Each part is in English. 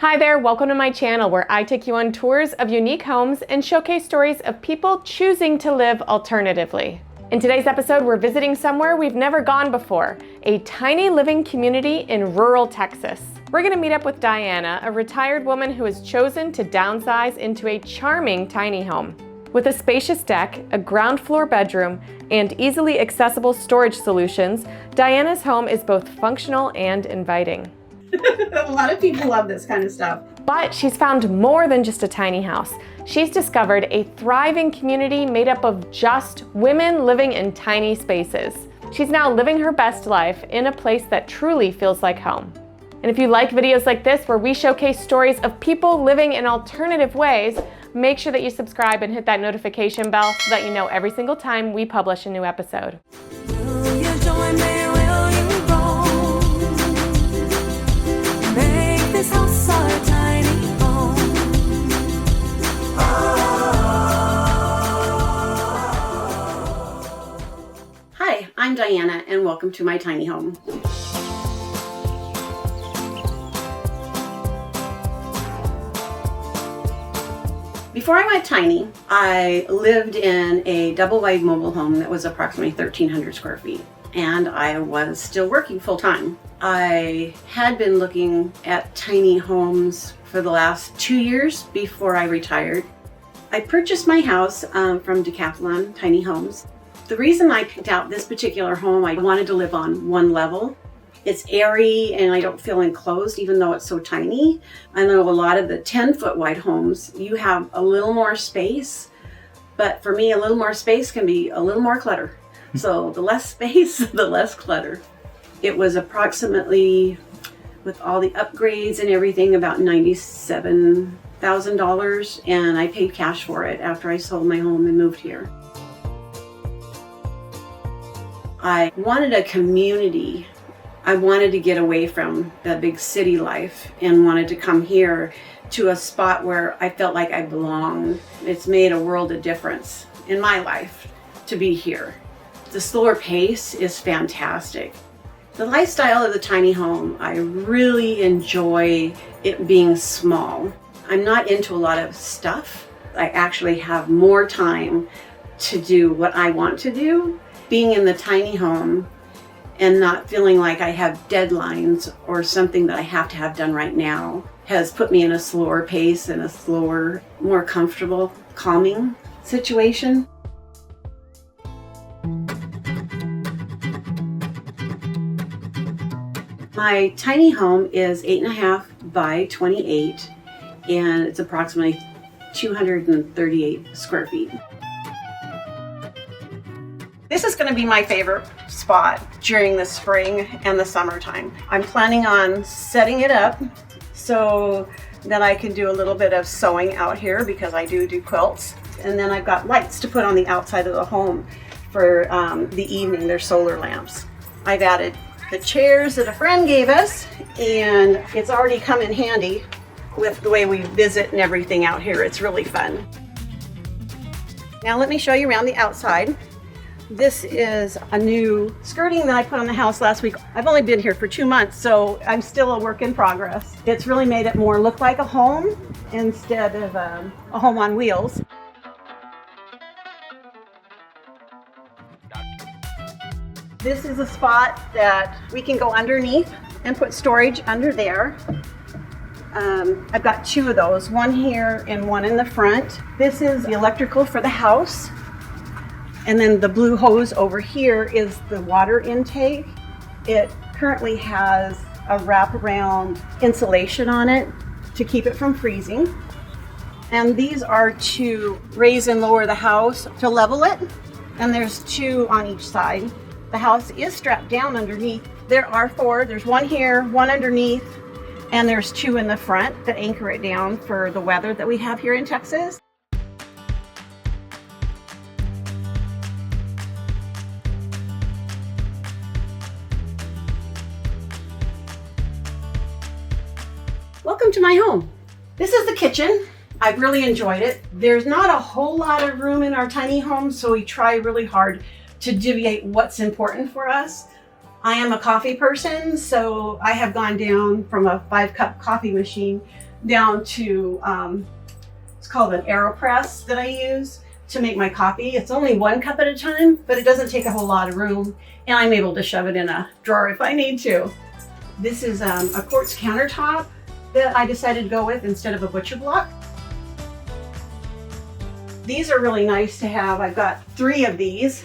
Hi there, welcome to my channel where I take you on tours of unique homes and showcase stories of people choosing to live alternatively. In today's episode, we're visiting somewhere we've never gone before, a tiny living community in rural Texas. We're gonna meet up with Dianna, a retired woman who has chosen to downsize into a charming tiny home. With a spacious deck, a ground floor bedroom, and easily accessible storage solutions, Dianna's home is both functional and inviting. A lot of people love this kind of stuff. But she's found more than just a tiny house. She's discovered a thriving community made up of just women living in tiny spaces. She's now living her best life in a place that truly feels like home. And if you like videos like this where we showcase stories of people living in alternative ways, make sure that you subscribe and hit that notification bell so that you know every single time we publish a new episode. Will you join me? Will you roll? Make this house our tiny home. Hi, I'm Dianna and welcome to my tiny home. Before I went tiny, I lived in a double-wide mobile home that was approximately 1,300 square feet, and I was still working full-time. I had been looking at tiny homes for the last 2 years before I retired. I purchased my house from Decathlon Tiny Homes. The reason I picked out this particular home, I wanted to live on one level. It's airy and I don't feel enclosed even though it's so tiny. I know a lot of the 10-foot wide homes, you have a little more space, but for me, a little more space can be a little more clutter. So the less space, the less clutter. It was approximately, with all the upgrades and everything, about $97,000, and I paid cash for it after I sold my home and moved here. I wanted a community. I wanted to get away from the big city life and wanted to come here to a spot where I felt like I belonged. It's made a world of difference in my life to be here. The slower pace is fantastic. The lifestyle of the tiny home, I really enjoy it being small. I'm not into a lot of stuff. I actually have more time to do what I want to do. Being in the tiny home and not feeling like I have deadlines or something that I have to have done right now has put me in a slower pace and a slower, more comfortable, calming situation. My tiny home is 8.5 by 28 and it's approximately 238 square feet. This is going to be my favorite spot during the spring and the summertime. I'm planning on setting it up so that I can do a little bit of sewing out here because I do quilts. And then I've got lights to put on the outside of the home for the evening. They're solar lamps. I've added the chairs that a friend gave us, and it's already come in handy with the way we visit and everything out here. It's really fun. Now let me show you around the outside. This is a new skirting that I put on the house last week. I've only been here for 2 months, so I'm still a work in progress. It's really made it more look like a home instead of a home on wheels. This is a spot that we can go underneath and put storage under there. I've got 2 of those, one here and one in the front. This is the electrical for the house. And then the blue hose over here is the water intake. It currently has a wraparound insulation on it to keep it from freezing. And these are to raise and lower the house to level it. And there's 2 on each side. The house is strapped down underneath. There are 4, there's 1 here, 1 underneath, and there's 2 in the front that anchor it down for the weather that we have here in Texas. Welcome to my home. This is the kitchen. I've really enjoyed it. There's not a whole lot of room in our tiny home, so we try really hard to deviate what's important for us. I am a coffee person, so I have gone down from a 5-cup coffee machine down to, it's called an AeroPress that I use to make my coffee. It's only 1 cup at a time, but it doesn't take a whole lot of room, and I'm able to shove it in a drawer if I need to. This is a quartz countertop that I decided to go with instead of a butcher block. These are really nice to have. I've got 3 of these.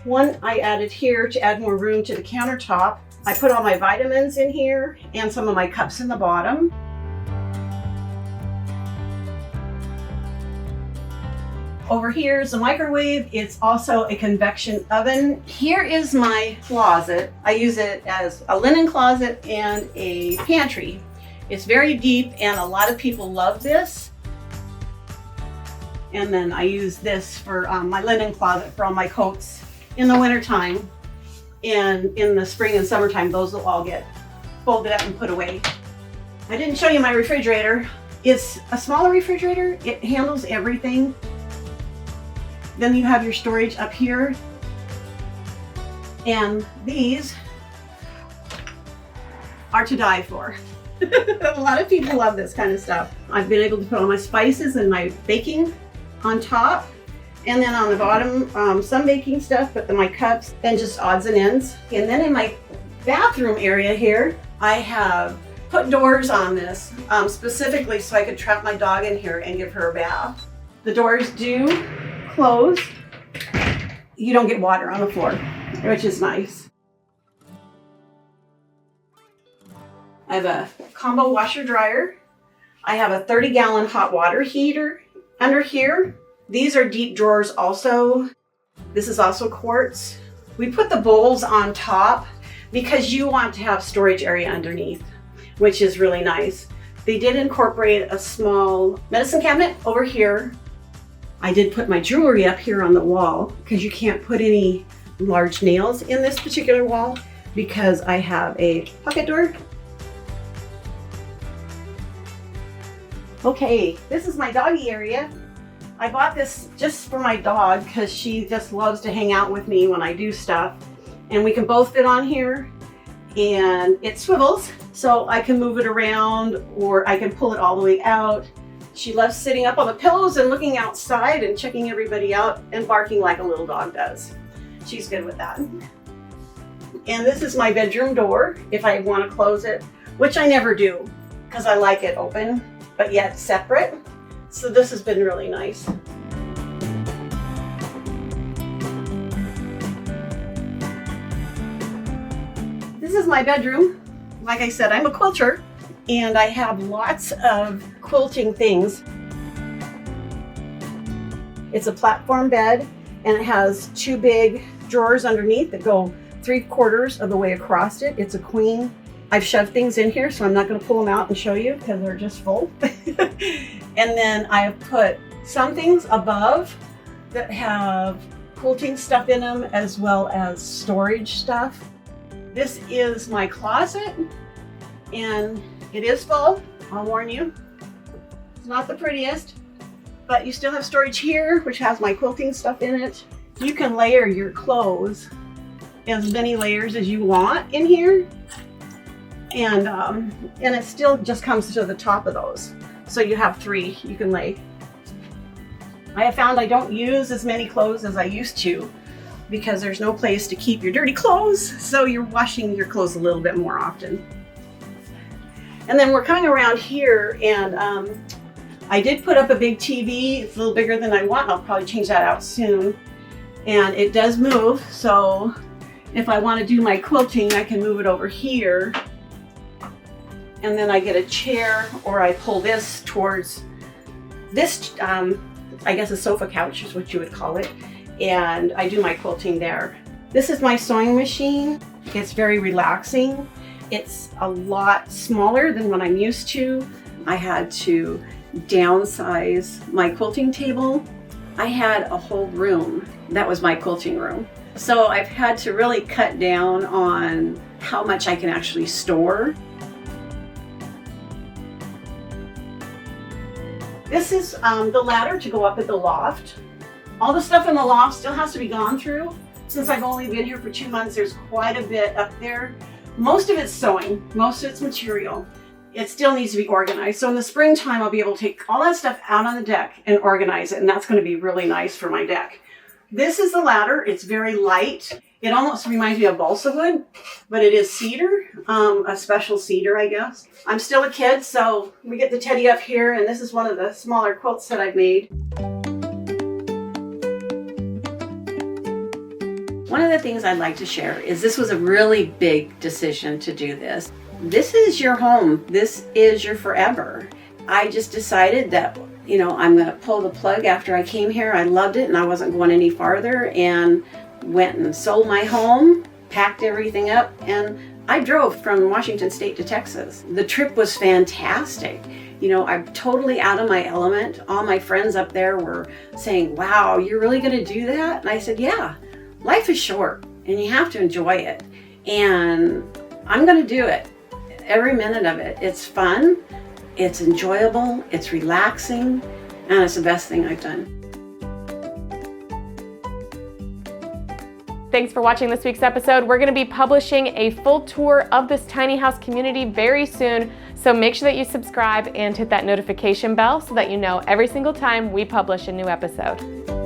One I added here to add more room to the countertop. I put all my vitamins in here and some of my cups in the bottom. Over here is a microwave. It's also a convection oven. Here is my closet. I use it as a linen closet and a pantry. It's very deep and a lot of people love this. And then I use this for my linen closet for all my coats in the wintertime. And in the spring and summertime, those will all get folded up and put away. I didn't show you my refrigerator. It's a smaller refrigerator. It handles everything. Then you have your storage up here. And these are to die for. A lot of people love this kind of stuff. I've been able to put all my spices and my baking on top. And then on the bottom, some baking stuff, but then my cups and just odds and ends. And then in my bathroom area here, I have put doors on this specifically so I could trap my dog in here and give her a bath. The doors do close. You don't get water on the floor, which is nice. I have a combo washer dryer. I have a 30-gallon hot water heater under here. These are deep drawers also. This is also quartz. We put the bowls on top because you want to have storage area underneath, which is really nice. They did incorporate a small medicine cabinet over here. I did put my jewelry up here on the wall because you can't put any large nails in this particular wall because I have a pocket door. Okay, this is my doggy area. I bought this just for my dog because she just loves to hang out with me when I do stuff. And we can both fit on here and it swivels so I can move it around or I can pull it all the way out. She loves sitting up on the pillows and looking outside and checking everybody out and barking like a little dog does. She's good with that. And this is my bedroom door if I want to close it, which I never do because I like it open, but yet separate. So this has been really nice. This is my bedroom. Like I said, I'm a quilter and I have lots of quilting things. It's a platform bed and it has 2 big drawers underneath that go 3/4 of the way across it. It's a queen. I've shoved things in here, so I'm not going to pull them out and show you because they're just full. And then I have put some things above that have quilting stuff in them as well as storage stuff. This is my closet and it is full, I'll warn you. It's not the prettiest, but you still have storage here, which has my quilting stuff in it. You can layer your clothes as many layers as you want in here. And it still just comes to the top of those. So you have 3 you can lay. I have found I don't use as many clothes as I used to because there's no place to keep your dirty clothes. So you're washing your clothes a little bit more often. And then we're coming around here and I did put up a big TV. It's a little bigger than I want. I'll probably change that out soon. And it does move. So if I want to do my quilting, I can move it over here. And then I get a chair or I pull this towards this, I guess a sofa couch is what you would call it. And I do my quilting there. This is my sewing machine. It's very relaxing. It's a lot smaller than what I'm used to. I had to downsize my quilting table. I had a whole room. That was my quilting room. So I've had to really cut down on how much I can actually store. This is the ladder to go up at the loft. All the stuff in the loft still has to be gone through, Since I've only been here for 2 months, there's quite a bit up there. Most of it's sewing, most of it's material. It still needs to be organized. So in the springtime, I'll be able to take all that stuff out on the deck and organize it, and that's going to be really nice for my deck. This is the ladder. It's very light. It almost reminds me of balsa wood, but it is cedar, a special cedar, I guess. I'm still a kid, so we get the teddy up here, and this is one of the smaller quilts that I've made. One of the things I'd like to share is this was a really big decision to do this. This is your home. This is your forever. I just decided that, you know, I'm going to pull the plug after I came here. I loved it and I wasn't going any farther, and went and sold my home, packed everything up, and I drove from Washington State to Texas. The trip was fantastic. You know, I'm totally out of my element. All my friends up there were saying, wow, you're really going to do that? And I said, yeah, life is short and you have to enjoy it. And I'm going to do it. Every minute of it. It's fun, it's enjoyable, it's relaxing, and it's the best thing I've done. Thanks for watching this week's episode. We're going to be publishing a full tour of this tiny house community very soon, so make sure that you subscribe and hit that notification bell so that you know every single time we publish a new episode.